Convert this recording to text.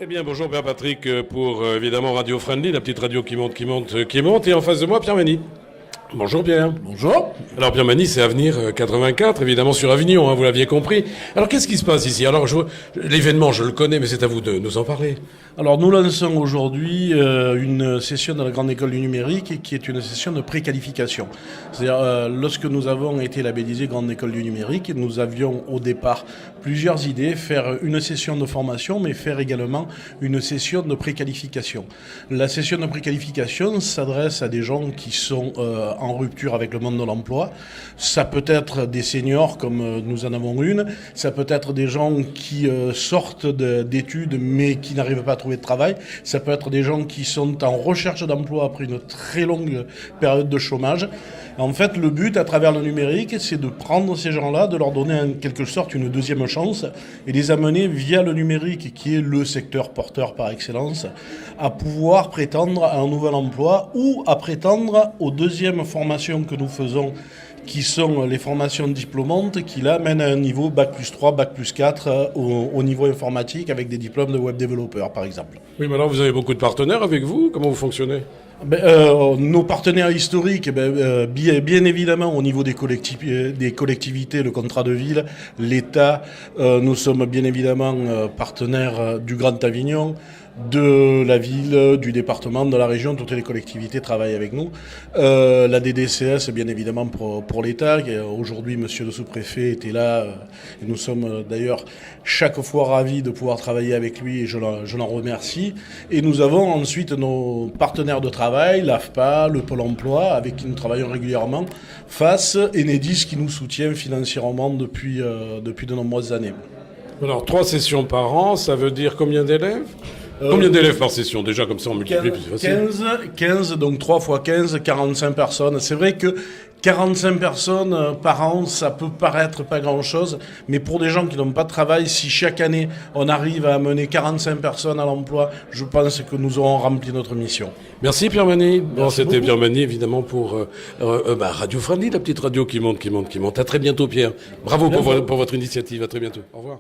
Eh bien, bonjour Père Patrick pour évidemment Radio Friendly, la petite radio qui monte, qui monte, qui monte. Et en face de moi, Pierre Mani. Bonjour Pierre. Bonjour. Alors Pierre Mani, c'est Avenir 84, évidemment sur Avignon, vous l'aviez compris. Alors qu'est-ce qui se passe ici? Alors l'événement, je le connais, mais c'est à vous de nous en parler. Alors nous lançons aujourd'hui une session de la Grande École du Numérique qui est une session de préqualification. C'est-à-dire lorsque nous avons été labellisés Grande École du Numérique, nous avions au départ plusieurs idées, faire une session de formation, mais faire également une session de préqualification. La session de préqualification s'adresse à des gens qui sont en rupture avec le monde de l'emploi. Ça peut être des seniors comme nous en avons une, ça peut être des gens qui sortent d'études mais qui n'arrivent pas à trouver de travail, ça peut être des gens qui sont en recherche d'emploi après une très longue période de chômage. En fait, le but à travers le numérique, c'est de prendre ces gens-là, de leur donner en quelque sorte une deuxième chance et les amener via le numérique, qui est le secteur porteur par excellence, à pouvoir prétendre à un nouvel emploi ou à prétendre aux deuxièmes formations que nous faisons, qui sont les formations diplômantes, qui là mènent à un niveau Bac plus 3, Bac plus 4 au niveau informatique avec des diplômes de web développeur par exemple. Oui, mais alors vous avez beaucoup de partenaires avec vous, comment vous fonctionnez? Nos partenaires historiques, bien évidemment au niveau des collectivités, le contrat de ville, l'État, nous sommes bien évidemment partenaires du Grand Avignon, de la ville, du département, de la région, toutes les collectivités travaillent avec nous. La DDCS, bien évidemment, pour l'État. Aujourd'hui, monsieur le sous-préfet était là. Et nous sommes d'ailleurs chaque fois ravis de pouvoir travailler avec lui et je l'en remercie. Et nous avons ensuite nos partenaires de travail, l'AFPA, le Pôle emploi, avec qui nous travaillons régulièrement, FAS, Enedis, qui nous soutient financièrement depuis de nombreuses années. Alors 3 sessions par an, ça veut dire combien d'élèves? Combien d'élèves par session? Déjà, comme ça, on multiplie plus facile. 15, donc 3 fois 15, 45 personnes. C'est vrai que 45 personnes par an, ça peut paraître pas grand-chose, mais pour des gens qui n'ont pas de travail, si chaque année, on arrive à amener 45 personnes à l'emploi, je pense que nous aurons rempli notre mission. Merci Pierre Mani. Bon, c'était Pierre Mani, évidemment, pour Radio Friendly, la petite radio qui monte, qui monte, qui monte. À très bientôt, Pierre. Bravo pour votre initiative. À très bientôt. Au revoir.